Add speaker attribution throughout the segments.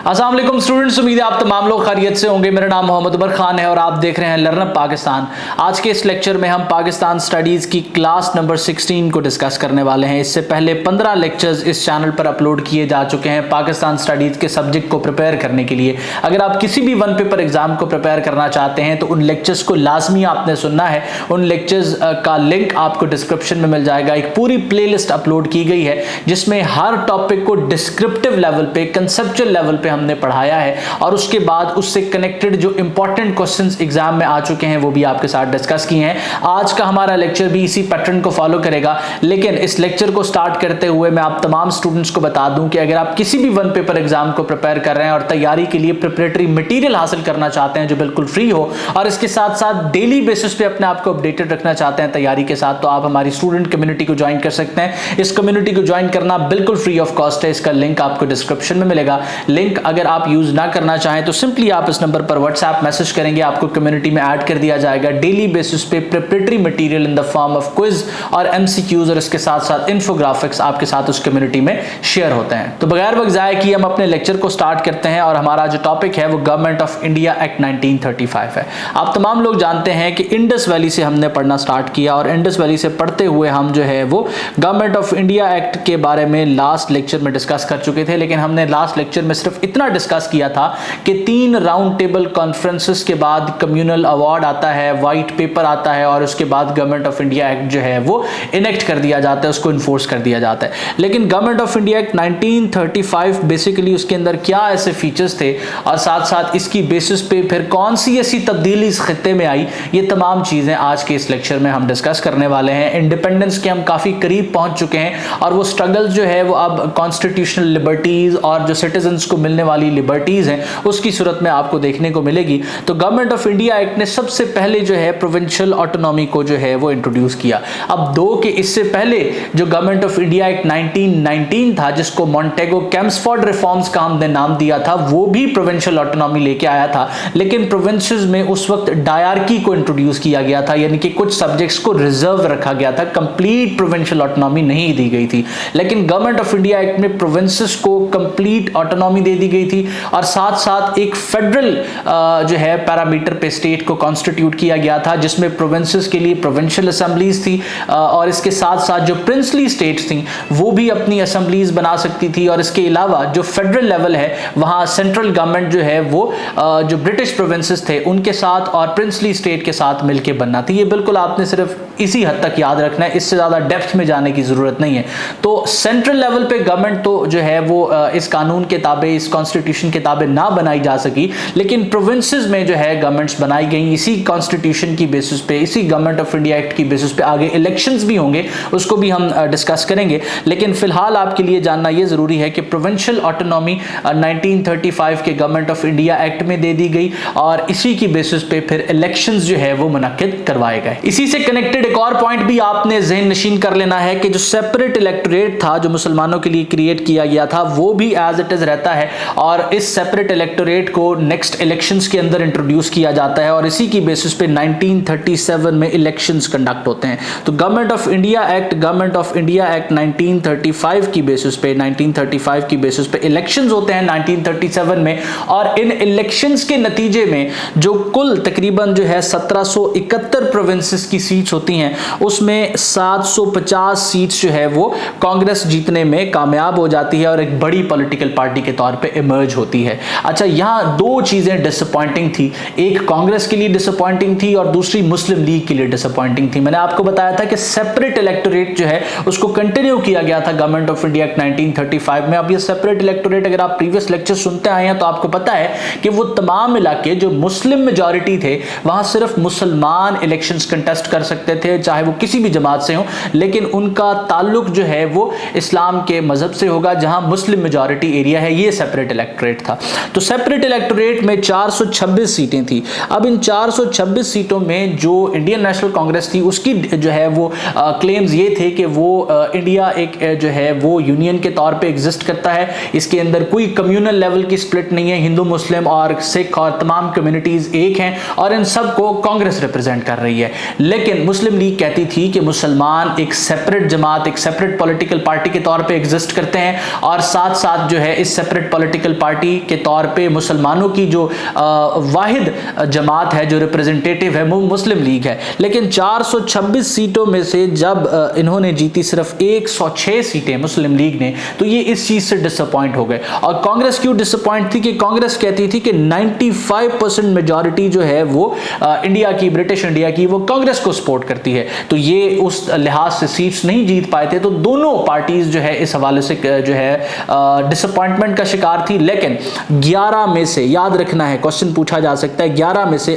Speaker 1: अस्सलाम वालेकुम स्टूडेंट्स, उम्मीद है आप तमाम लोग खैरियत से होंगे। मेरा नाम मोहम्मद उमर खान है और आप देख रहे हैं लर्नअप पाकिस्तान। आज के इस लेक्चर में हम पाकिस्तान स्टडीज़ की क्लास नंबर 16 को डिस्कस करने वाले हैं। इससे पहले 15 लेक्चर्स इस चैनल पर अपलोड किए जा चुके हैं पाकिस्तान स्टडीज़ के सब्जेक्ट को प्रिपेयर करने के लिए। अगर आप किसी भी वन पेपर एग्जाम को प्रिपेयर करना चाहते हैं तो उन लेक्चर्स को लाजमी आपने सुनना है। उन लेक्चर्स का लिंक आपको डिस्क्रिप्शन में मिल जाएगा। एक पूरी प्लेलिस्ट अपलोड की गई है जिसमें हर टॉपिक को डिस्क्रिप्टिव लेवल पे, कंसेप्चुअल लेवल पे हमने पढ़ाया है और उसके बाद उससे कनेक्टेड जो इंपॉर्टेंट क्वेश्चंस एग्जाम में आ चुके हैं वो भी आपके साथ डिस्कस किए हैं। आज का हमारा लेक्चर भी इसी पैटर्न को फॉलो करेगा। लेकिन इस लेक्चर को स्टार्ट करते हुए मैं आप तमाम स्टूडेंट्स को बता दूं कि अगर आप किसी भी वन पेपर एग्जाम को प्रिपेयर कर रहे हैं और तैयारी के लिए प्रिपरेटरी मटेरियल हासिल करना चाहते हैं जो बिल्कुल फ्री हो और इसके साथ साथ डेली बेसिस पे अपने आप को अपडेटेड रखना चाहते हैं तैयारी के साथ, तो आप हमारी स्टूडेंट कम्युनिटी को ज्वाइन कर सकते हैं। इस कम्युनिटी को ज्वाइन करना बिल्कुल फ्री ऑफ कॉस्ट है। इसका लिंक आपको डिस्क्रिप्शन में मिलेगा। लिंक अगर आप यूज ना करना चाहें तो सिंपली आप इस नंबर पर व्हाट्सएप मैसेज करेंगे, आपको कम्युनिटी में ऐड कर दिया जाएगा। डेली बेसिस पे preparatory material in the form of quiz और एमसीक्यूज और इसके साथ साथ इन्फोग्राफिक्स आपके साथ उस कम्युनिटी में शेयर होते हैं। तो बगैर वक्त जाए कि हम अपने लेक्चर को स्टार्ट करते हैं और हमारा जो टॉपिक है वो गवर्नमेंट ऑफ इंडिया एक्ट 1935 है। आप तमाम लोग जानते हैं कि इंडस वैली से हमने पढ़ना स्टार्ट किया और इंडस वैली से पढ़ते हुए हम जो है वो गवर्नमेंट ऑफ इंडिया एक्ट के बारे में लास्ट लेक्चर में डिस्कस कर चुके थे। लेकिन हमने लास्ट लेक्चर में सिर्फ इतना डिस्कस किया था कि 3 राउंड टेबल कॉन्फ्रेंसेस के बाद कम्युनल अवार्ड आता है, व्हाइट पेपर आता है और उसके बाद गवर्नमेंट ऑफ इंडिया एक्ट जो है वो इनेक्ट कर दिया जाता है, उसको इन्फोर्स कर दिया जाता है। लेकिन government of India act 1935 basically उसके अंदर क्या ऐसे फीचर्स थे और साथ साथ इसकी बेसिस पे फिर कौन सी ऐसी तब्दीली इस खित्ते में आई, ये तमाम चीजें आज के इस लेक्चर में हम डिस्कस करने वाले हैं। इंडिपेंडेंस के हम काफी करीब पहुंच चुके हैं और वो स्ट्रगल जो है वो अब कॉन्स्टिट्यूशनल लिबर्टीज और जो सिटीजन्स को मिलने वाली लिबर्टीज हैं उसकी सूरत में आपको देखने को मिलेगी। तो गवर्नमेंट ऑफ इंडिया एक्ट ने सबसे पहले जो है प्रोविंशियल ऑटोनॉमी को जो है वो इंट्रोड्यूस किया। अब दो के इससे पहले जो गवर्नमेंट ऑफ इंडिया एक्ट 1919 था जिसको मॉन्टेगो कैम्सफोर्ड रिफॉर्म्स का हमने नाम दिया था, वो भी प्रोविंशियल ऑटोनॉमी लेके आया था। लेकिन प्रोविंसेस में उस वक्त डायरकी को इंट्रोड्यूस किया गया था, यानी कि कुछ सब्जेक्ट्स को रिजर्व रखा गया था, कंप्लीट प्रोविंशियल ऑटोनॉमी नहीं दी गई थी। लेकिन गवर्नमेंट ऑफ इंडिया एक्ट में प्रोविंसेस को कंप्लीट ऑटोनॉमी दे दी गई थी और साथ साथ एक फेडरल जो है पैरामीटर पे स्टेट को कॉन्स्टिट्यूट किया गया था जिसमें प्रोविंसेस के लिए प्रोविंशियल असेंबलीज थी और इसके साथ साथ जो प्रिंसली स्टेट्स थी वो भी अपनी असेंबलीज बना सकती थी। और इसके अलावा जो फेडरल लेवल है वहां सेंट्रल गवर्नमेंट जो है वो जो ब्रिटिश प्रोविंसेस थे उनके साथ और प्रिंसली स्टेट के साथ मिलकर बनना थी। ये बिल्कुल आपने सिर्फ इसी हद तक याद रखना है, इससे ज्यादा डेप्थ में जाने की जरूरत नहीं है। तो सेंट्रल लेवल पे गवर्नमेंट तो जो है वो इस कानून के ताबे, इस कॉन्स्टिट्यूशन के ताबे ना बनाई जा सकी, लेकिन प्रोविंसेस में जो है गवर्नमेंट्स बनाई गई इसी कॉन्स्टिट्यूशन की बेसिस पे, इसी गवर्नमेंट ऑफ इंडिया एक्ट की बेसिस पे। आगे इलेक्शंस भी होंगे, उसको भी हम डिस्कस करेंगे, लेकिन फिलहाल आपके लिए जानना यह जरूरी है कि प्रोविंशियल ऑटोनॉमी 1935 के गवर्नमेंट ऑफ इंडिया एक्ट में दे दी गई और इसी की बेसिस पे फिर इलेक्शंस जो है वो मुनक्किद करवाए गए। इसी से कनेक्टेड एक और पॉइंट भी आपने ज़हन नशीन कर लेना है कि जो सेपरेट इलेक्टोरेट था जो मुसलमानों के लिए क्रिएट किया गया था वो भी एज इट इज रहता है और इस सेपरेट इलेक्टोरेट को नेक्स्ट इलेक्शंस के अंदर इंट्रोड्यूस किया जाता है और इसी की बेसिस पे 1937 में इलेक्शंस कंडक्ट होते हैं। तो गवर्नमेंट ऑफ इंडिया एक्ट 1935 की बेसिस पे, 1935 की बेसिस पे इलेक्शंस होते हैं 1937 में और इन इलेक्शंस के नतीजे में जो कुल तकरीबन जो है 1771 प्रोविंसेस की सीट्स होती हैं उसमें 750 सीट्स जो है वो कांग्रेस जीतने में कामयाब हो जाती है और एक बड़ी पॉलिटिकल पार्टी के तौर पे इमर्ज होती है। अच्छा, यहाँ दो चीजें डिसअपॉइंटिंग थी, एक कांग्रेस के लिए डिसअपॉइंटिंग थी और दूसरी मुस्लिम लीग के लिए डिसअपॉइंटिंग थी। मैंने आपको बताया था कि सेपरेट इलेक्टोरेट जो है उसको कंटिन्यू किया गया था गवर्नमेंट ऑफ इंडिया एक्ट 1935 में। अब ये सेपरेट इलेक्टोरेट अगर आप प्रीवियस लेक्चर सुनते आए हैं तो आपको पता है कि वो तमाम इलाके जो मुस्लिम मेजॉरिटी थे वहां सिर्फ मुसलमान इलेक्शंस कंटेस्ट कर सकते थे, चाहे वो किसी भी जमात से हो, लेकिन उनका ताल्लुक जो है वो इस्लाम के मजहब से होगा जहां मुस्लिम मेजॉरिटी एरिया है। ये सेपरेट इलेक्टोरेट था। तो सेपरेट इलेक्टोरेट में 426 सीटें थी। अब इन 426 सीटों में जो इंडियन नेशनल कांग्रेस थी उसकी जो है वो क्लेम्स ये थे कि वो इंडिया एक जो है वो यूनियन के तौर पे एग्जिस्ट करता है, इसके अंदर कोई कम्युनल लेवल की स्प्लिट नहीं है, हिंदू मुस्लिम और सिख और तमाम कम्युनिटीज एक हैं और इन सबको कांग्रेस रिप्रेजेंट कर रही है। लेकिन मुस्लिम लीग कहती थी कि मुसलमान एक सेपरेट जमात, एक सेपरेट पॉलिटिकल पार्टी के तौर पे एग्जिस्ट करते हैं और साथ साथ जो है इस सेपरेट पॉलिटिकल पॉलिटिकल पार्टी के तौर पे मुसलमानों की जो वाहिद जमात है, जो रिप्रेजेंटेटिव है, वो मुस्लिम लीग है। लेकिन 426 सीटों में से जब इन्होंने जीती सिर्फ 106 सीटें मुस्लिम लीग ने, तो ये इस चीज से डिसअपॉइंट हो गए। और कांग्रेस क्यों डिसअपॉइंट थी कि कांग्रेस कहती थी कि 95% मेजॉरिटी जो है वो इंडिया की, ब्रिटिश इंडिया की, वो कांग्रेस को सपोर्ट करती है। तो ये उस लिहाज से सीट्स नहीं जीत पाए थे। तो दोनों पार्टीज जो है इस हवाले से जो है डिसअपॉइंटमेंट का शिकार थी। लेकिन 11 में से, याद रखना है, क्वेश्चन पूछा जा सकता है, 11 में से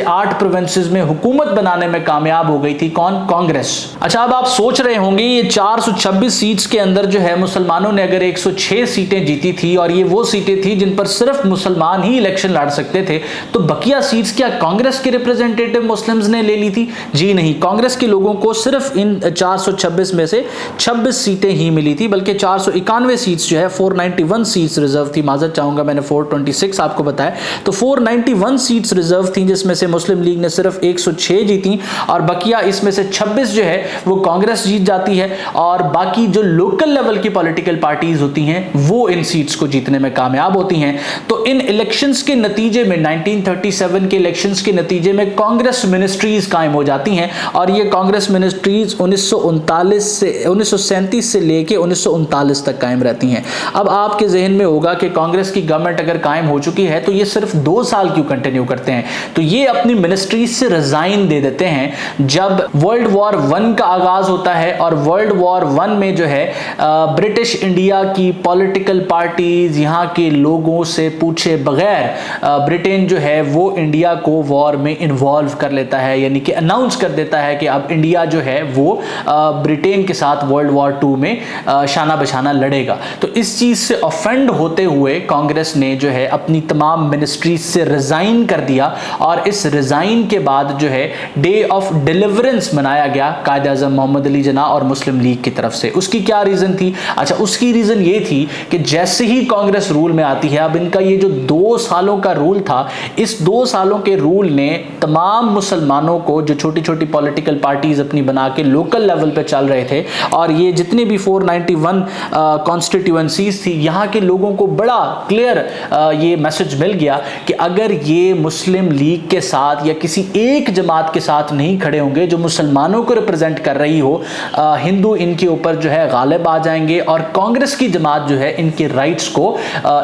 Speaker 1: 8 प्रोविंसेस में हुकूमत बनाने में कामयाब हो गई थी कौन? कांग्रेस। अच्छा, अब आप सोच रहे होंगे ये 426 सीट्स के अंदर जो है मुसलमानों ने अगर 106 सीटें जीती थी और ये वो सीटें थी जिन पर सिर्फ मुसलमान ही इलेक्शन लड़ सकते थे, तो बकिया सीट्स क्या कांग्रेस के रिप्रेजेंटेटिव मुस्लिम्स ने ले ली थी? जी नहीं, कांग्रेस के लोगों को सिर्फ इन 426 में से 26 सीटें ही मिली थी, बल्कि 491 सीट्स जो है, 491 सीट्स रिजर्व थी। माजरत चाहूंगा, मैंने 426 आपको बताया, तो 491 सीट्स रिजर्व थी, जिसमें से मुस्लिम लीग ने सिर्फ 106 जीती और बकिया इसमें से 26 जो है वो कांग्रेस जीत जाती है। और बाकी जो लोकल लेवल की पॉलिटिकल पार्टीज होती हैं वो इन सीट्स को जीतने में कामयाब होती हैं। तो इन इलेक्शंस के नतीजे में, 1937 के इलेक्शंस के नतीजे में कांग्रेस मिनिस्ट्रीज कायम हो जाती हैं और ये कांग्रेस मिनिस्ट्रीज 1937 से लेके 1939 तक कायम रहती हैं। अब आपके जहन में होगा कि कांग्रेस की गवर्नमेंट अगर कायम हो चुकी है तो ये सिर्फ 2 साल क्यों कंटिन्यू करते हैं? तो ये अपनी मिनिस्ट्रीज से रिजाइन दे देते हैं जब वर्ल्ड वॉर 1 का आगाज होता है। और वर्ल्ड वॉर 1 में जो है ब्रिटिश इंडिया की पॉलिटिकल पार्टीज, यहाँ के लोगों से पूछे बगैर ब्रिटेन जो है वो इंडिया को वॉर में इन्वॉल्व कर लेता है, यानी कि अनाउंस कर देता है कि अब इंडिया जो है वो ब्रिटेन के साथ वर्ल्ड वॉर 2 में शाना बशाना लड़ेगा। तो इस चीज से ऑफेंड होते हुए कांग्रेस ने जो है अपनी तमाम मिनिस्ट्रीज से रिजाइन कर दिया और इस रिजाइन के बाद जो है डे ऑफ डिलीवरेंस मनाया गया कायद आज़म मोहम्मद अली जिन्ना और मुस्लिम लीग की तरफ से। उसकी क्या रीजन थी? अच्छा, उसकी रीजन ये थी कि जैसे ही कांग्रेस रूल में आती है, अब इनका ये जो 2 सालों का रूल था, इस 2 सालों के रूल ने तमाम मुसलमानों को, जो छोटी छोटी पॉलिटिकल पार्टीज अपनी बना के लोकल लेवल पे चल रहे थे, और ये जितने भी 491 कॉन्स्टिट्यूएंसीज थी, यहाँ के लोगों को बड़ा क्लियर ये मैसेज मिल गया कि अगर ये मुस्लिम लीग के साथ या किसी एक जमात के साथ नहीं खड़े होंगे जो मुसलमानों को रिप्रेजेंट कर रही हो, हिंदू इनके ऊपर जो है गालिब आ जाएंगे और कांग्रेस की जमात जो है इनके राइट्स को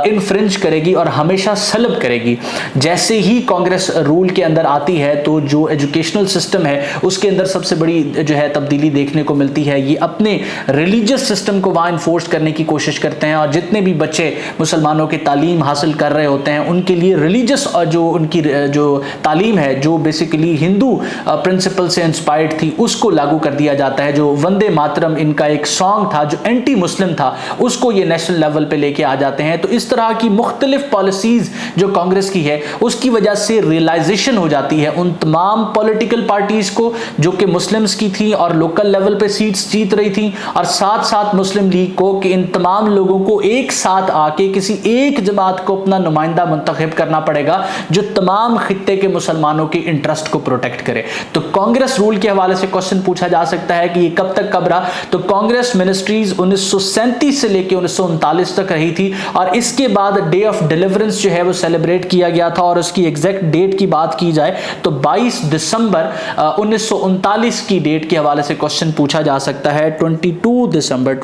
Speaker 1: इनफ्रिंज करेगी और हमेशा सलब करेगी। जैसे ही कांग्रेस रूल के अंदर आती है तो जो एजुकेशनल सिस्टम है उसके अंदर सबसे बड़ी जो है तब्दीली देखने को मिलती है। ये अपने रिलीजियस सिस्टम को वहां इन्फोर्स करने की कोशिश करते हैं और जितने भी बच्चे मुसलमानों की तालीम हासिल कर रहे होते हैं उनके लिए रिलीजियस और जो उनकी जो तालीम है, जो बेसिकली हिंदू प्रिंसिपल से इंस्पायर्ड थी, उसको लागू कर दिया जाता है। जो वंदे मातरम इनका एक सॉन्ग था जो एंटी मुस्लिम था, उसको ये नेशनल लेवल पे लेके आ जाते हैं। तो इस तरह की मुख्तलिफ पॉलिसीज जो कांग्रेस की है उसकी वजह से रियलाइजेशन हो जाती है उन तमाम पॉलिटिकल पार्टीज को जो कि मुस्लिम्स की थी और लोकल लेवल पे सीट्स जीत रही थी, और साथ साथ मुस्लिम लीग को कि इन तमाम लोगों को एक साथ आके किसी एक जमात को अपना नुमाइंदा मुंतखब करना पड़ेगा जो तमाम खित्ते के मुसलमानों के इंटरेस्ट को प्रोटेक्ट करे। तो कांग्रेस रूल के हवाले से क्वेश्चन पूछा जा सकता है कि ये कब तक कब रहा? तो कांग्रेस मिनिस्ट्रीज 1937 से लेकर 1939 तक रही थी और इसके बाद डे ऑफ डिलीवरेंस जो है वो सेलिब्रेट किया गया था। और उसकी एग्जैक्ट डेट की बात की जाए तो 22 दिसंबर 1939 की डेट के हवाले से क्वेश्चन पूछा जा सकता है। 22 दिसंबर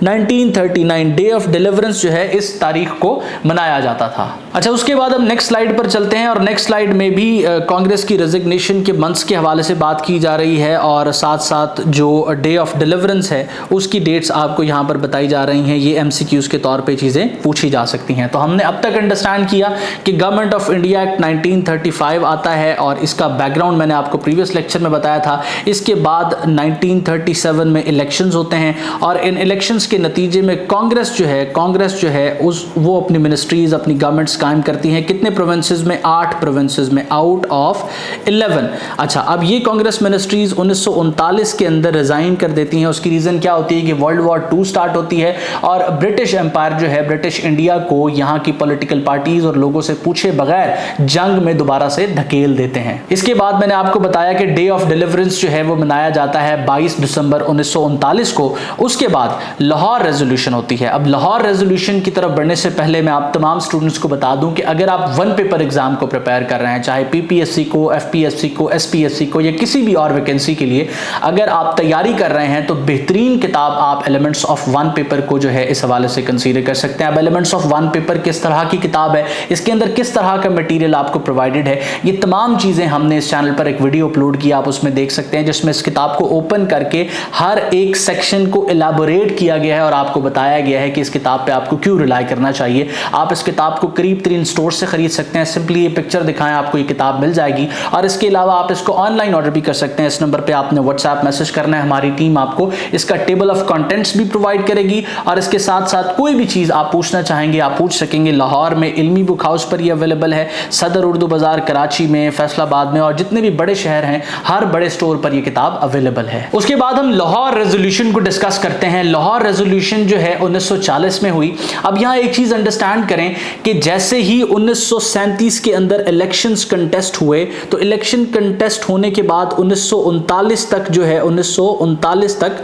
Speaker 1: 1939 डे ऑफ डिलीवरेंस जो है इस तारीख को मनाया जाता था। अच्छा, उसके बाद हम नेक्स्ट स्लाइड पर चलते हैं और नेक्स्ट स्लाइड में भी कांग्रेस की रेजिग्नेशन के मंथ्स के हवाले से बात की जा रही है और साथ साथ जो डे ऑफ डिलीवरेंस है उसकी डेट्स आपको यहाँ पर बताई जा रही हैं। ये एमसीक्यूज के तौर पे चीज़ें पूछी जा सकती हैं। तो हमने अब तक अंडरस्टैंड किया कि गवर्नमेंट ऑफ इंडिया एक्ट 1935 आता है और इसका बैकग्राउंड मैंने आपको प्रीवियस लेक्चर में बताया था। इसके बाद 1937 में इलेक्शंस होते हैं और इन इलेक्शंस के नतीजे में कांग्रेस जो है वो अपनी मिनिस्ट्रीज, अपनी गवर्नमेंट्स कायम करती हैं। कितने प्रोविंसेस में? 8 प्रोविंसेस में आउट ऑफ 11। अच्छा, अब ये कांग्रेस मिनिस्ट्रीज 1939 के अंदर रिजाइन कर देती हैं। उसकी रीजन क्या होती है कि वर्ल्ड वॉर 2 स्टार्ट होती है और ब्रिटिश एम्पायर जो है, ब्रिटिश इंडिया को यहाँ की पॉलिटिकल पार्टीज और लोगों से पूछे बगैर जंग में दोबारा से धकेल देते हैं। इसके बाद मैंने आपको बताया कि डे ऑफ डिलीवरेंस जो है वो मनाया जाता है 22 दिसंबर 1939 को। उसके बाद लाहौर रेजोल्यूशन होती है। अब लाहौर रेजोल्यूशन की तरफ बढ़ने से पहले मैं आप तमाम स्टूडेंट्स को बता दूं कि अगर आप वन पेपर एग्जाम को प्रिपेयर कर रहे हैं, चाहे पीपीएससी को, एफपीएससी को, एसपीएससी को या किसी भी और वैकेंसी के लिए अगर आप तैयारी कर रहे हैं, तो बेहतरीन किताब आप एलिमेंट्स ऑफ वन पेपर को जो है इस हवाले से कंसीडर कर सकते हैं। अब एलिमेंट्स ऑफ वन पेपर किस तरह की किताब है, इसके अंदर किस तरह का मटेरियल आपको प्रोवाइडेड है, ये तमाम चीजें हमने इस चैनल पर एक वीडियो अपलोड किया, आप उसमें देख सकते हैं, जिसमें इस किताब को ओपन करके हर एक सेक्शन को इलाबोरेट किया गया है और आपको बताया गया है कि इस किताब पे आपको क्यों रिलाई करना चाहिए। आप इस किताब को करीब 3 स्टोर से खरीद सकते हैं, सिंपली ये पिक्चर दिखाएं, आपको ये किताब मिल जाएगी। और इसके अलावा आप इसको ऑनलाइन ऑर्डर भी कर सकते हैं। इस नंबर पे आपने व्हाट्सएप मैसेज करना है, हमारी टीम आपको इसका टेबल ऑफ कंटेंट्स भी प्रोवाइड करेगी और इसके साथ साथ कोई भी चीज आप पूछना चाहेंगे आप पूछ सकेंगे। लाहौर में इल्मी बुक हाउस पर ये अवेलेबल है, सदर उर्दू बाजार कराची में, फैसलाबाद में और जितने भी बड़े शहर हैं हर बड़े स्टोर पर ये किताब अवेलेबल है। उसके बाद हम लाहौर रेजोल्यूशन को डिस्कस करते हैं। लाहौर रेजोल्यूशन जो है 1940 में हुई। अब यहां एक चीज अंडरस्टैंड करें कि जैसे ही 1937 के अंदर इलेक्शंस कंटेस्ट हुए, तो इलेक्शन कंटेस्ट होने के बाद 1939 तक जो है 1939 तक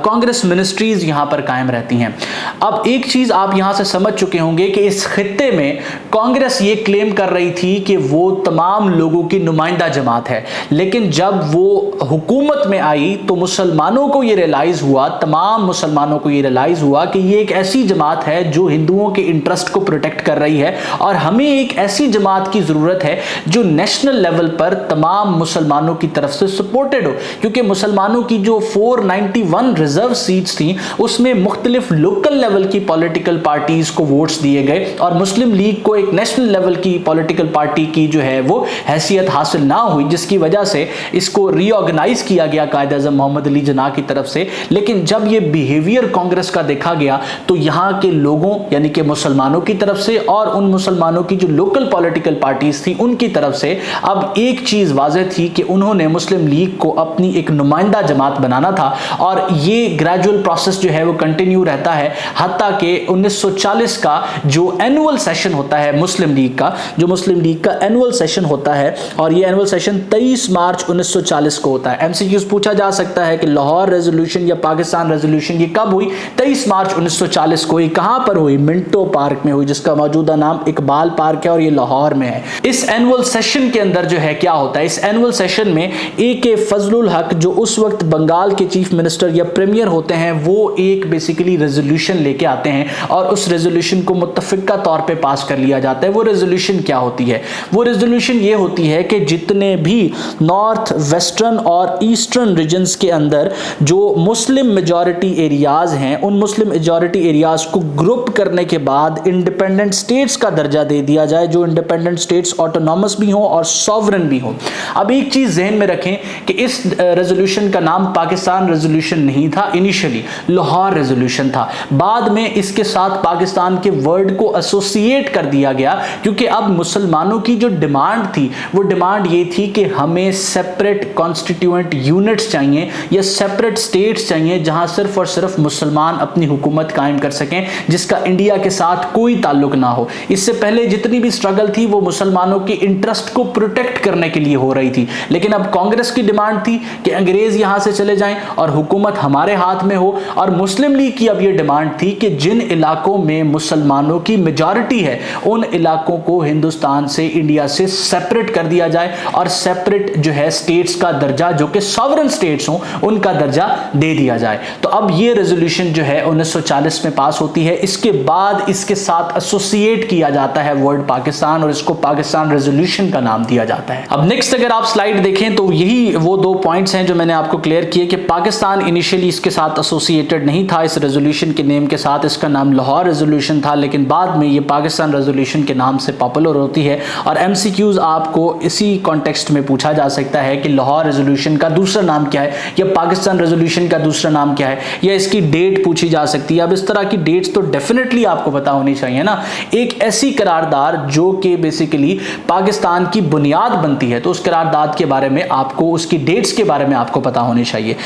Speaker 1: कांग्रेस मिनिस्ट्रीज यहां पर कायम रहती हैं। अब एक चीज आप यहां से समझ चुके होंगे कि इस खित्ते में कांग्रेस ये क्लेम कर रही थी कि वो तमाम लोगों की नुमाइंदा जमात है, लेकिन जब वो हुकूमत में आई तो मुसलमानों को ये रियलाइज हुआ, तमाम मुसलमानों को ये रियलाइज हुआ कि ये एक ऐसी जमात है जो हिंदुओं के इंटरेस्ट को प्रोटेक्ट कर रही है और हमें एक ऐसी जमात की जरूरत है जो नेशनल लेवल पर तमाम मुसलमानों की तरफ से सपोर्टेड हो। क्योंकि मुसलमानों की जो 491 रिजर्व सीट्स थी उसमें मुख्तलिफ लोकल लेवल की पॉलिटिकल पार्टीज को वोट्स दिए गए और मुस्लिम लीग को एक नेशनल लेवल की पॉलिटिकल पार्टी की जो है वो हैसियत हासिल ना हुई, जिसकी वजह से इसको रीऑर्गेनाइज किया गया कायद आज़म मोहम्मद अली जिन्ना की तरफ से। लेकिन जब ये बिहेवियर कांग्रेस का देखा गया तो यहाँ के लोगों यानी कि मुसलमानों की तरफ से और उन मुसलमानों की जो लोकल पॉलिटिकल पार्टीज थी उनकी तरफ से अब एक चीज वाज़ेह थी कि उन्होंने मुस्लिम लीग को अपनी एक नुमाइंदा जमात बनाना था और ये ग्रेजुअल प्रोसेस जो है वो कंटिन्यू रहता है हत्ता कि 1940 का जो एनुअल सेशन होता है मुस्लिम लीग का, जो मुस्लिम लीग का एनुअल सेशन होता है और ये एनुअल सेशन 23 मार्च 1940 को होता है। एमसीक्यूज पूछा जा सकता है कि लाहौर रेजोल्यूशन या पाकिस्तान रेजोल्यूशन ये कब हुई? 23 मार्च 1940 को। ये कहां पर हुई? मिंटो पार्क में हुई, जिसका मौजूदा नाम इकबाल पार्क है और ये लाहौर में है। इस एनुअल सेशन के अंदर जो है क्या होता है, इस एनुअल सेशन में ए.के. फजलुल हक जो उस वक्त बंगाल के चीफ मिनिस्टर या प्रीमियर होते हैं वो एक बेसिकली रेजोल्यूशन लेके आते हैं और उस रेजोल्यूशन को मुत्तफिका तौर पे पास कर लिया जाता है। वो रेजोल्यूशन क्या होती है? वो रेजोल्यूशन ये होती है कि जितने भी नॉर्थ वेस्टर्न और ईस्टर्न रीजन्स के अंदर जो मुस्लिम मेजॉरिटी एरियाज हैं उन मुस्लिम मेजॉरिटी एरियाज को ग्रुप करने के बाद इंडिपेंडेंट स्टेट्स का दर्जा दे दिया जाए, जो इंडिपेंडेंट स्टेट्स ऑटोनॉमस भी हो और सॉवरन भी हो। अब एक चीज ज़हन में रखें कि इस रेजोल्यूशन का नाम पाकिस्तान रेजोल्यूशन नहीं था, इनिशियली लाहौर रेजोल्यूशन था। बाद में इसके साथ पाकिस्तान के वर्ड को एसोसिएट कर दिया गया क्योंकि अब मुसलमानों की जो डिमांड थी वो डिमांड ये थी कि हमें सेपरेट कॉन्स्टिट्यूएंट यूनिट्स चाहिए या सेपरेट स्टेट्स चाहिए जहां सिर्फ और सिर्फ मुसलमान अपनी हुकूमत कायम कर सकें, जिसका इंडिया के साथ कोई ताल्लुक ना हो। इससे पहले जितनी भी स्ट्रगल थी वो मुसलमानों के इंटरेस्ट को प्रोटेक्ट करने के लिए हो रही थी, लेकिन अब कांग्रेस की डिमांड थी कि अंग्रेज यहां से चले जाएं और हुकूमत हमारे हाथ में हो, और मुस्लिम लीग की अब यह डिमांड थी कि जिन इलाकों में मुसलमानों की मेजॉरिटी है उन इलाकों को हिंदुस्तान से, इंडिया से सेपरेट कर दिया जाए और सेपरेट जो है स्टेट्स का दर्जा, जो कि सॉवरन स्टेट्स हों, उनका दर्जा दे दिया जाए। तो अब ये रेजोल्यूशन जो है 1940 में पास होती है। इसके बाद इसके साथ एसोसिएट किया जाता है वर्ड पाकिस्तान और इसको पाकिस्तान रेजोल्यूशन का नाम दिया जाता है। अब नेक्स्ट अगर आप स्लाइड देखें तो यही वो 2 पॉइंट्स हैं जो मैंने आपको क्लियर किए कि पाकिस्तान इनिशियली इसके साथ एसोसिएटेड नहीं था, इस रेजोल्यूशन के नेम के साथ इसका नाम लाहौर रेजोल्यूशन था, लेकिन बाद में ये पाकिस्तान रेजोल्यूशन के नाम से पॉपुलर होती है। और एमसीक्यूज आपको इसी कॉन्टेक्स्ट में पूछा जा सकता है कि लाहौर रेजोल्यूशन का दूसरा नाम क्या है या पाकिस्तान रेजोल्यूशन का दूसरा नाम क्या है, या इसकी डेट पूछी जा सकती है। अब इस तरह की डेट्स तो डेफिनेटली आपको पता होनी चाहिए ना। एक ऐसी करारदाद जो कि बेसिकली पाकिस्तान की बुनियाद बनती है तो उस करारदाद के बारे में आपको, उसकी डेट्स के बारे में आपको पता होनी चाहिए।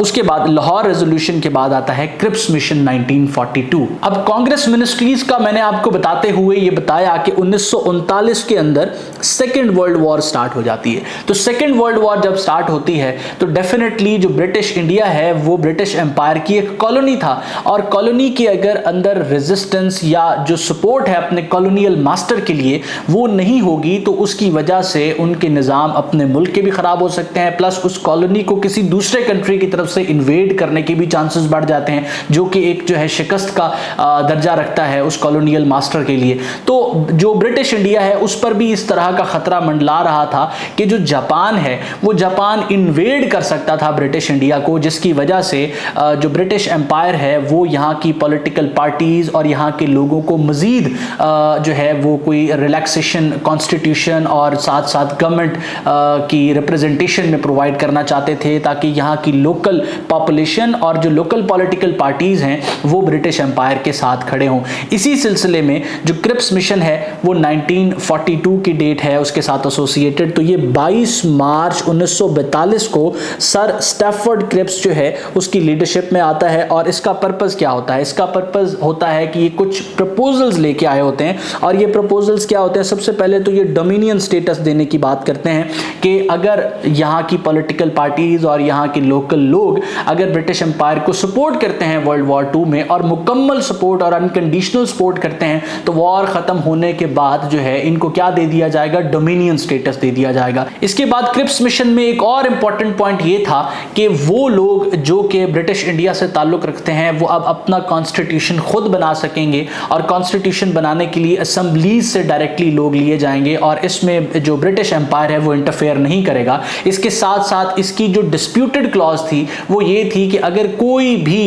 Speaker 1: उसके बाद लाहौर रेजोल्यूशन के बाद आता है क्रिप्स मिशन 1942। अब कांग्रेस मिनिस्ट्रीज का मैंने आपको बताते हुए ये बताया कि 1939 के अंदर सेकेंड वर्ल्ड वॉर स्टार्ट हो जाती है। तो सेकेंड वर्ल्ड वॉर जब स्टार्ट होती है तो डेफिनेटली जो ब्रिटिश इंडिया है वो ब्रिटिश एम्पायर की एक कॉलोनी था और कॉलोनी के अगर अंदर रेजिस्टेंस या जो सपोर्ट है अपने कॉलोनियल मास्टर के लिए वो नहीं होगी तो उसकी वजह से उनके निज़ाम अपने मुल्क के भी ख़राब हो सकते हैं, प्लस उस कॉलोनी को किसी दूसरे कंट्री की तरफ से इन्वेड करने के भी चांसेस बढ़ जाते हैं, जो कि एक जो है शिकस्त का दर्जा रखता है उस कॉलोनियल मास्टर के लिए। तो जो ब्रिटिश इंडिया है उस पर भी इस तरह का खतरा मंडला रहा था कि जो जापान है वो जापान इन्वेड कर सकता था ब्रिटिश इंडिया को, जिसकी वजह से जो ब्रिटिश एम्पायर है वो यहाँ की पॉलिटिकल पार्टीज और यहाँ के लोगों को मजीद जो है वो कोई रिलैक्सेशन कॉन्स्टिट्यूशन और साथ साथ गवर्नमेंट की रिप्रेजेंटेशन में प्रोवाइड करना चाहते थे, ताकि यहाँ की लोकल पॉपुलेशन और जो लोकल पॉलिटिकल पार्टीज हैं वो ब्रिटिश एम्पायर के साथ खड़े हों। इसी सिलसिले में जो क्रिप्स मिशन है वो 1942 की डेट है उसके साथ एसोसिएटेड। तो ये 22 मार्च 1942 को सर स्टैफर्ड क्रिप्स जो है उसकी लीडरशिप में आता है। और इसका पर्पस क्या होता है? इसका पर्पस होता है कि ये कुछ प्रपोजल्स लेके आए होते हैं और ये प्रपोजल्स क्या होते हैं? सबसे पहले तो ये डोमिनियन स्टेटस देने की बात करते हैं कि अगर यहाँ की पॉलिटिकल पार्टीज और यहाँ के लोकल लोग अगर ब्रिटिश एम्पायर को सपोर्ट करते हैं वर्ल्ड वॉर 2 में और मुकम्मल सपोर्ट और अनकंडीशनल सपोर्ट करते हैं तो वॉर खत्म होने के बाद जो है इनको क्या दे दिया जाएगा? डोमिनियन स्टेटस दे दिया जाएगा। इसके बाद क्रिप्स मिशन में एक और इंपॉर्टेंट पॉइंट ये था कि वो लोग जो कि ब्रिटिश इंडिया से ताल्लुक रखते हैं वो अब अपना कॉन्स्टिट्यूशन खुद बना सकेंगे और कॉन्स्टिट्यूशन बनाने के लिए असेंबलीज से डायरेक्टली लोग लिए जाएंगे और इसमें जो ब्रिटिश एम्पायर है वो इंटरफेयर नहीं करेगा। इसके साथ साथ इसकी जो डिस्प्यूटेड क्लॉज थी वो ये थी कि अगर कोई भी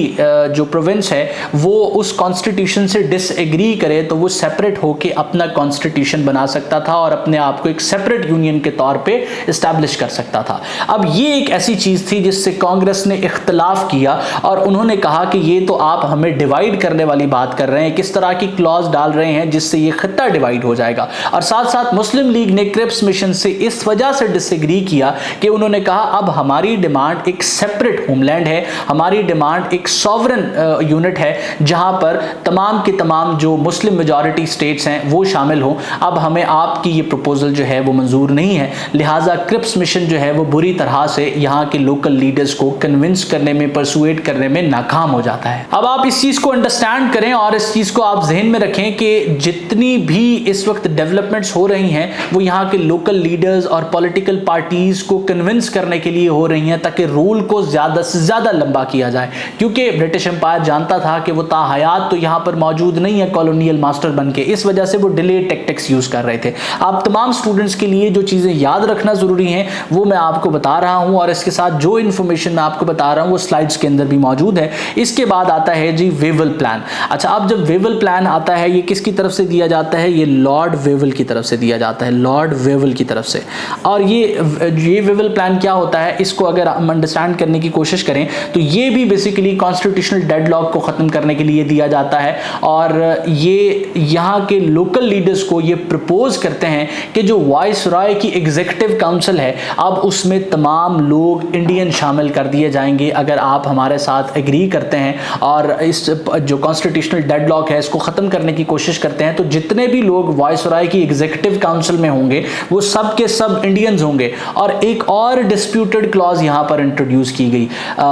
Speaker 1: जो प्रोविंस है वो उस कॉन्स्टिट्यूशन से डिसएग्री करे तो वो सेपरेट होके अपना कॉन्स्टिट्यूशन बना सकता था और अपने आप को एक सेपरेट यूनियन के तौर पे एस्टैब्लिश कर सकता था। अब ये एक ऐसी चीज थी जिससे कांग्रेस ने इख्तलाफ किया और उन्होंने कहा कि ये तो आप हमें डिवाइड करने वाली बात कर रहे हैं, किस तरह की क्लॉज डाल रहे हैं जिससे ये खित्ता डिवाइड हो जाएगा। और साथ साथ मुस्लिम लीग ने क्रिप्स मिशन से इस वजह से डिसएग्री किया कि उन्होंने कहा अब हमारी डिमांड एक सेपरेट होमलैंड है, हमारी डिमांड एक सॉवरन यूनिट है जहां पर तमाम के तमाम जो मुस्लिम मेजॉरिटी स्टेट्स हैं वो शामिल हों। अब हमें आपकी ये प्रपोजल जो है वो मंजूर नहीं है, लिहाजा क्रिप्स मिशन जो है वो बुरी तरह से यहाँ के लोकल लीडर्स को कन्विंस करने में, परसुएट करने में नाकाम हो जाता है। अब आप इस चीज को अंडरस्टैंड करें और इस चीज को आप जहन में रखें कि जितनी भी इस वक्त डेवलपमेंट्स हो रही हैं वो यहाँ के लोकल लीडर्स और पॉलिटिकल पार्टीज को कन्विंस करने के लिए हो रही हैं ताकि रूल को ज्यादा से ज्यादा लंबा किया जाए, क्योंकि ब्रिटिश एम्पायर जानता था कि वो ताहयात तो यहाँ पर मौजूद नहीं है कॉलोनियल मास्टर बन के, इस वजह से वो डिले टैक्टिक्स यूज कर रहे थे। आप तमाम स्टूडेंट्स के लिए जो चीजें याद रखना जरूरी हैं वो मैं आपको बता रहा हूं और इसके साथ जो इंफॉर्मेशन मैं आपको बता रहा हूं वो स्लाइड्स के अंदर भी मौजूद है। इसके बाद आता है जी वेवल प्लान। अच्छा, अब जब वेवल प्लान आता है ये किसकी तरफ से दिया जाता है? ये लॉर्ड वेवल की तरफ से दिया जाता है, लॉर्ड वेवल की तरफ से। और ये वेवल प्लान क्या होता है इसको अगर हम अंडरस्टैंड करने की कोशिश करें तो ये भी बेसिकली कॉन्स्टिट्यूशनल डेडलॉक को खत्म करने के लिए दिया जाता है और ये यहाँ के लोकल लीडर्स को ये प्रपोज करते हैं कि जो वाइसरॉय की एग्जीक्यूटिव काउंसिल है अब उसमें तमाम लोग इंडियन शामिल कर दिए जाएंगे अगर आप हमारे साथ एग्री करते हैं और इस जो कॉन्स्टिट्यूशनल डेडलॉक है इसको खत्म करने की कोशिश करते हैं। तो जितने भी लोग वाइसरॉय की एग्जीक्यूटिव काउंसिल में होंगे वो सब के सब इंडियंस होंगे। और एक और डिस्प्यूटेड क्लॉज यहाँ पर इंट्रोड्यूस की गई।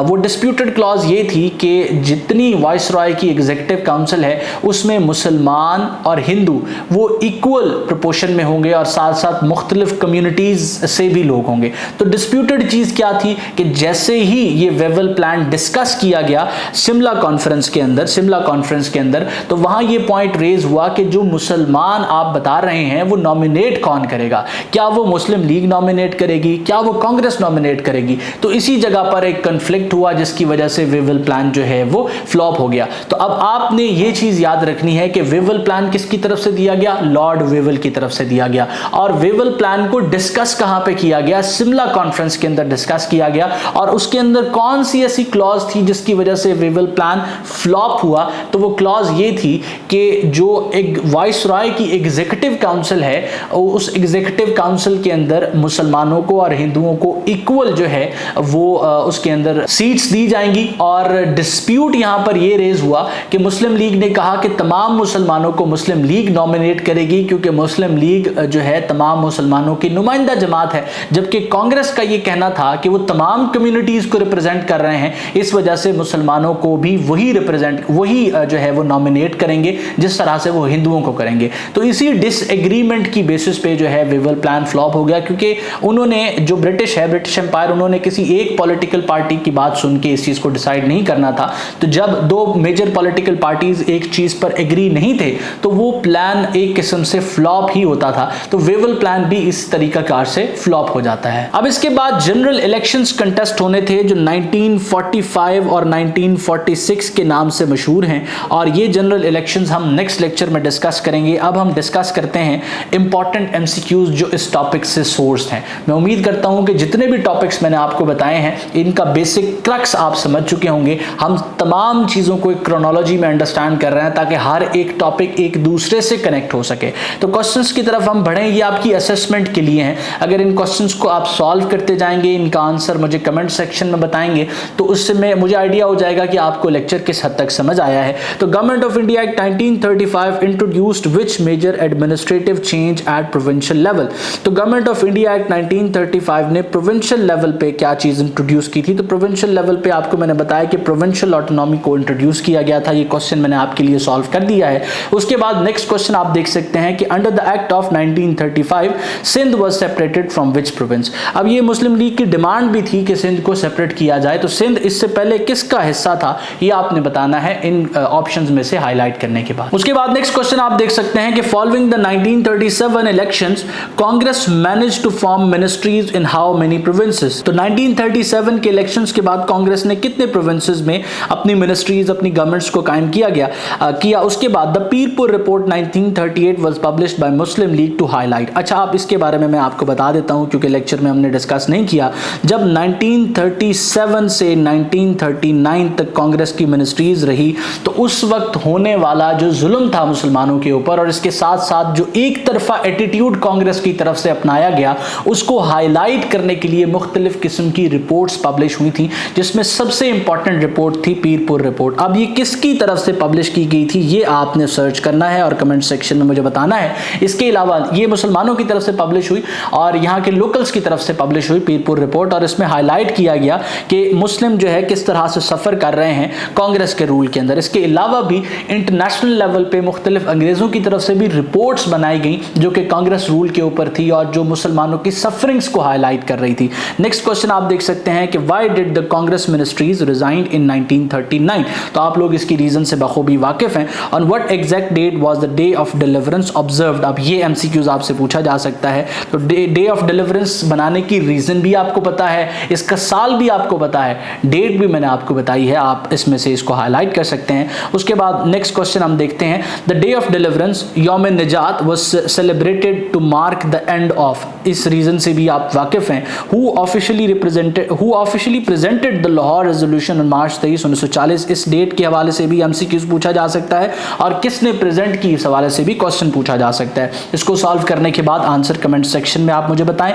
Speaker 1: वो डिस्प्यूटेड क्लॉज ये थी कि जितनी वाइसरॉय की एग्जीक्यूटिव काउंसिल है उसमें मुसलमान और हिंदू वो इक्वल प्रोपोर्शन में होंगे और साथ साथ मुख्तलिफ कम्युनिटीज से भी लोग होंगे। तो डिस्प्यूटेड चीज क्या थी कि जैसे ही ये वेवल प्लान डिस्कस किया गया शिमला कॉन्फ्रेंस के अंदर तो वहां ये पॉइंट रेज हुआ कि जो मुसलमान आप बता रहे हैं वो नॉमिनेट कौन करेगा? क्या वो मुस्लिम लीग नॉमिनेट करेगी? क्या वो कांग्रेस नॉमिनेट करेगी? तो इसी जगह पर एक कन्फ्लिक्ट हुआ जिसकी वजह से वेवल प्लान जो है वो फ्लॉप हो गया। तो अब आपने ये चीज याद रखनी है कि वेवल प्लान किसकी तरफ से दिया गया? लॉर्ड वेवल की तरफ से दिया गया। और वेवल प्लान को डिस्कस कहां पे किया गया? शिमला कॉन्फ्रेंस के अंदर डिस्कस किया गया। और उसके अंदर कौन सी ऐसी क्लॉज थी जिसकी वजह से वेवल प्लान फ्लॉप हुआ? तो वो क्लॉज ये थी कि जो एक वाइसरॉय की एग्जीक्यूटिव काउंसिल है उस एग्जीक्यूटिव काउंसिल के अंदर मुसलमानों को और हिंदुओं को इक्वल जो है वो उसके अंदर सीट्स दी जाएंगी। और डिस्प्यूट यहां पर ये रेज हुआ कि मुस्लिम लीग ने कहा कि तमाम मुसलमानों को मुस्लिम लीग नॉमिनेट करेगी क्योंकि मुस्लिम लीग जो है तमाम मुसलमानों की नुमाइंदा जमात है, जबकि कांग्रेस का ये कहना था कि वो तमाम कम्युनिटीज को रिप्रेजेंट कर रहे हैं, इस वजह से मुसलमानों को भी वही जो है वो नॉमिनेट करेंगे जिस तरह से वो हिंदुओं को करेंगे। तो इसी डिसएग्रीमेंट की बेसिस पे जो है वेवल प्लान फ्लॉप हो गया, क्योंकि उन्होंने जो ब्रिटिश एम्पायर, उन्होंने किसी एक पॉलिटिकल पार्टी की बात सुन के इस चीज को डिसाइड नहीं करना था। तो जब दो मेजर पॉलिटिकल पार्टीज एक चीज पर एग्री नहीं थे तो वो प्लान एक किस्म से फ्लॉप ही होता था। तो वेवल प्लान भी इस तरीकाकार से फ्लॉप हो जाता है। अब इसके बाद जनरल इलेक्शंस कंटेस्ट होने थे जो 1945 और 1946 के नाम से मशहूर हैं, और ये जनरल इलेक्शंस हम नेक्स्ट लेक्चर में डिस्कस करेंगे। अब हम डिस्कस करते हैं इंपॉर्टेंट एमसीक्यूज जो इस टॉपिक से सोर्स हैं। मैं उम्मीद करता हूं कि जितने भी टॉपिक्स मैंने आपको बताए हैं इनका बेसिक क्रक्स आप समझ चुके होंगे। हम तमाम चीजों को एक क्रोनोलॉजी में अंडरस्टैंड कर रहे हैं ताकि हर एक टॉपिक एक दूसरे से कनेक्ट हो सके। तो क्वेश्चंस की तरफ हम बढ़ें, ये आपकी असेसमेंट के लिए हैं। अगर इन क्वेश्चंस को आप सॉल्व करते जाएंगे, इनका आंसर मुझे कमेंट सेक्शन में बताएंगे, तो उससे मुझे आइडिया हो जाएगा कि आपको लेक्चर किस हद तक समझ आया है। तो government of India act 1935 introduced which major administrative change at provincial level. तो गवर्नमेंट ऑफ इंडिया एक्ट 1935 ने प्रोविंशियल लेवल पे क्या चीज इंट्रोड्यूस की थी? तो प्रोविंशियल लेवल पे आपको मैंने बताया कि प्रोविंशियल ऑटोनॉमी को इंट्रोड्यूस किया गया था। ये क्वेश्चन मैंने आपके लिए सॉल्व कर दिया है। उसके बाद नेक्स्ट क्वेश्चन आप देख सकते हैं कि under the act of 1935 Sindh was separated from which province. अब ये मुस्लिम लीग की डिमांड भी थी कि सिंध को सेपरेट किया जाए, तो सिंध इससे पहले किसका हिस्सा था ये आपने बताना है इन ऑप्शंस में से हाईलाइट करने के बाद। उसके बाद नेक्स्ट क्वेश्चन आप देख सकते हैं कि following the 1937 elections Congress manage to form ministries in how many provinces. तो 1937 के इलेक्शंस के बाद कांग्रेस ने कितने प्रोविंसेस में अपनी मिनिस्ट्रीज, अपनी गवर्नमेंट्स को कायम किया। उसके बाद the Pirpur report 1938 was published by Muslim League to highlight. अच्छा, आप इसके बारे में मैं आपको बता देता हूं क्योंकि लेक्चर में हमने डिस्कस नहीं किया। जब 1937 से 1939 तक कांग्रेस की मिनिस्ट्रीज रही तो उस वक्त होने वाला जो जुल्म था मुसलमानों के ऊपर और इसके साथ साथ जो एक तरफा एटीट्यूड कांग्रेस की तरफ से अपनाया गया उसको हाईलाइट करने के लिए मुख्तलिफ किस्म की रिपोर्ट्स पब्लिश हुई थी, जिसमें सबसे इंपॉर्टेंट रिपोर्ट थी पीरपुर रिपोर्ट। अब ये किसकी तरफ से पब्लिश की गई थी ये आपने सर्च करना है और कमेंट सेक्शन में मुझे बताना है। इसके अलावा ये मुसलमानों की तरफ से पब्लिश हुई और यहाँ के लोकल्स की तरफ से पब्लिश हुई पीरपुर रिपोर्ट, और इसमें हाईलाइट किया गया कि मुस्लिम जो है किस तरह से सफ़र कर रहे हैं कांग्रेस के रूल के अंदर। इसके अलावा भी इंटरनेशनल लेवल पे मुख्तलिफ अंग्रेज़ों की तरफ से भी रिपोर्ट्स बनाई गई जो कि कांग्रेस रूल के ऊपर थी और जो मुसलमानों की सफरिंग्स को हाईलाइट कर रही थी। नेक्स्ट क्वेश्चन आप देख सकते हैं कि why did the Congress ministries resign in 1939। तो आप लोग इसकी रीजन से बखूबी वाकिफ हैं। On what exact date was the day of deliverance observed. अब ये एमसीक्यूज आपसे पूछा जा सकता है। तो डे ऑफ डिलीवरेंस बनाने की रीजन भी आपको पता है, इसका साल भी आपको पता है, डेट भी मैंने आपको बताई है, आप इसमें से इसको हाईलाइट कर सकते हैं। उसके बाद नेक्स्ट क्वेश्चन हम देखते हैं, the day of deliverance Youm Nijat was celebrated to mark the end of. इस रीजन से भी आप वाकिफ हैं। Who officially presented the Lahore resolution on March 23, 1940। इस डेट के हवाले से भी एमसीक्यूज पूछा जा सकता है और किसने प्रेजेंट की इस हवाले से भी क्वेश्चन पूछा जा सकता है। इसको सॉल्व करने के बाद आंसर कमेंट सेक्शन में आप मुझे बताएं।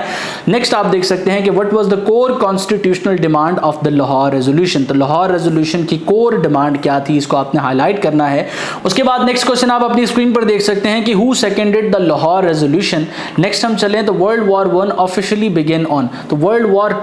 Speaker 1: नेक्स्ट आप देख सकते हैं कि what was the core constitutional demand of the Lahore resolution. तो लाहौर रेजोल्यूशन की कोर डिमांड क्या थी, इसको आपने हाईलाइट करना है। उसके बाद नेक्स्ट क्वेश्चन आप अपनी स्क्रीन पर देख सकते हैं कि who seconded the Lahore resolution. Next हम चलें तो world war 1 officially begin on. तो वर्ल्ड वॉर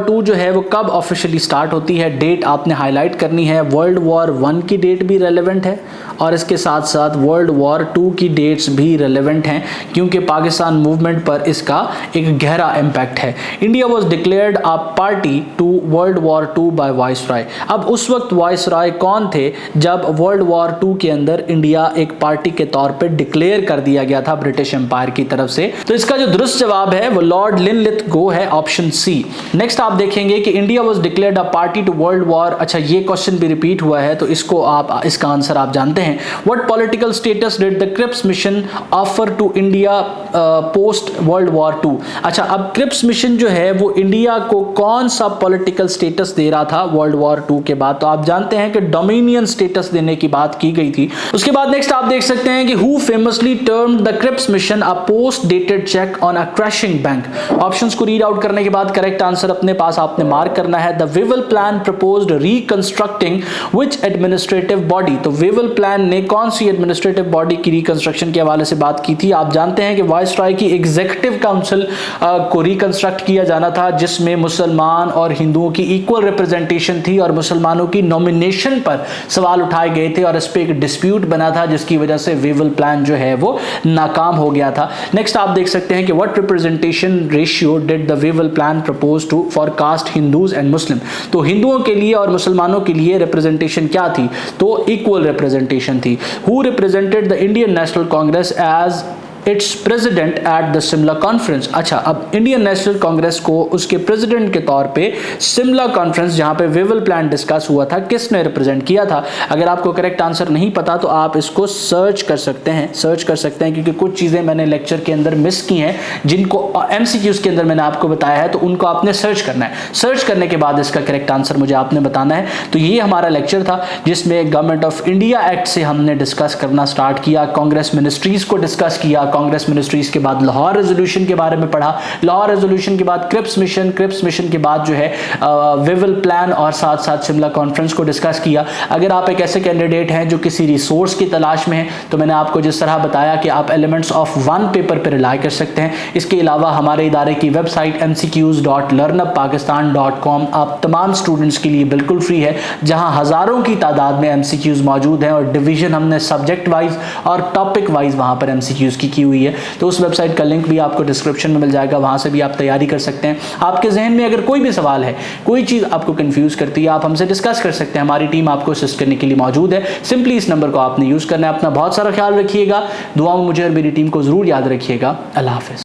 Speaker 1: 2 जो है वो कब ऑफिशियली स्टार्ट होती है, डेट आपने हाईलाइट करनी है। वर्ल्ड वॉर 1 की डेट भी रेलेवेंट है और इसके साथ साथ वर्ल्ड वॉर 2 की डेट्स भी रेलेवेंट हैं क्योंकि पाकिस्तान मूवमेंट पर इसका एक गहरा इम्पैक्ट है। India was declared a party to world war 2 by viceroy. अब उस वक्त वाइसरॉय कौन थे जब वर्ल्ड वॉर 2 के अंदर इंडिया एक पार्टी के तौर पे डिक्लेयर कर दिया गया था ब्रिटिश एम्पायर की तरफ से? तो इसका जो दुरुस्त जवाब है वो लॉर्ड लिनलिथगो है, ऑप्शन सी। नेक्स्ट आप देखेंगे कि India was declared a party to world war. अच्छा, ये क्वेश्चन भी रिपीट हुआ है तो इसका आंसर आप जानते हैं। What political status did the Cripps mission offer to India post world war 2। अच्छा, अब क्रिप्स मिशन जो है वो इंडिया को कौन सा पॉलिटिकल स्टेटस दे रहा था वर्ल्ड वॉर 2 के बाद? तो आप जानते हैं कि डोमिनियन स्टेटस देने की बात की गई थी। उसके बाद नेक्स्ट आप देख सकते हैं कि who famously termed the Cripps mission a post dated cheque on a crashing bank. Options को रीड आउट करने के बाद करेक्ट आंसर अपने पास आपने मार्क करना है। The Wavell plan proposed reconstructing which administrative body. तो वेवल प्लान ने कौन सी एडमिनिस्ट्रेटिव बॉडी की रिकंस्ट्रक्शन के हवाले से बात की थी? आप जानते हैं कि वाइसरॉय की एग्जीक्यूटिव काउंसिल को रिकंस्ट्रक्ट किया जाना था जिसमें मुसलमान और हिंदुओं की इक्वल रिप्रेजेंटेशन रिप्रेजेंटेशन थी और मुसलमानों की नॉमिनेशन पर सवाल उठाए गए थे और इस पे एक डिस्प्यूट बना था जिसकी वजह से वेवल प्लान जो है वो नाकाम हो गया था। नेक्स्ट आप देख सकते हैं कि what representation ratio did the Wavell plan propose to for caste Hindus and Muslim. तो हिंदुओं के लिए और मुसलमानों के लिए रिप्रेजेंटेशन क्या थी, तो इक्वल रिप्रेजेंटेशन थी। Who represented the Indian National Congress as its president at the Shimla conference. अच्छा, अब इंडियन नेशनल कांग्रेस को उसके प्रेसिडेंट के तौर पे शिमला कॉन्फ्रेंस जहां पे वेवल प्लान डिस्कस हुआ था, किसने रिप्रेजेंट किया था। अगर आपको करेक्ट आंसर नहीं पता तो आप इसको सर्च कर सकते हैं क्योंकि कुछ चीजें मैंने लेक्चर के अंदर मिस की हैं जिनको एमसीक्यूज के अंदर मैंने आपको बताया है, तो उनको आपने सर्च करना है। सर्च करने के बाद इसका करेक्ट आंसर मुझे आपने बताना है। तो ये हमारा लेक्चर था जिसमें गवर्नमेंट ऑफ इंडिया एक्ट से हमने डिस्कस करना स्टार्ट किया, कांग्रेस मिनिस्ट्रीज को डिस्कस किया, कांग्रेस मिनिस्ट्रीज के बाद लाहौर रेजोल्यूशन के बारे में पढ़ा, लाहौर रेजोल्यूशन के बाद क्रिप्स मिशन के बाद जो है वेवल प्लान और साथ साथ शिमला कॉन्फ्रेंस को डिस्कस किया। अगर आप एक ऐसे कैंडिडेट हैं जो किसी रिसोर्स की तलाश में हैं तो मैंने आपको जिस तरह बताया कि आप एलिमेंट्स ऑफ वन पेपर पर रिलाई कर सकते हैं। इसके अलावा हमारे इदारे की वेबसाइट mcqs.learnupakistan.com आप तमाम स्टूडेंट्स के लिए बिल्कुल फ्री है, जहां हजारों की तादाद में एमसीक्यूज मौजूद हैं और डिवीजन हमने सब्जेक्ट वाइज और टॉपिक वाइज वहां पर एमसीक्यूज की हुई है। तो उस वेबसाइट का लिंक भी आपको डिस्क्रिप्शन में मिल जाएगा, वहां से भी आप तैयारी कर सकते हैं। आपके जहन में अगर कोई भी सवाल है, कोई चीज आपको कंफ्यूज करती है, आप हमसे डिस्कस कर सकते हैं। हमारी टीम आपको असिस्ट करने के लिए मौजूद है। सिंपली इस नंबर को आपने यूज करना है। अपना बहुत सारा ख्याल रखिएगा, दुआ में मुझे और मेरी टीम को जरूर याद रखिएगा। अल्लाह हाफिज।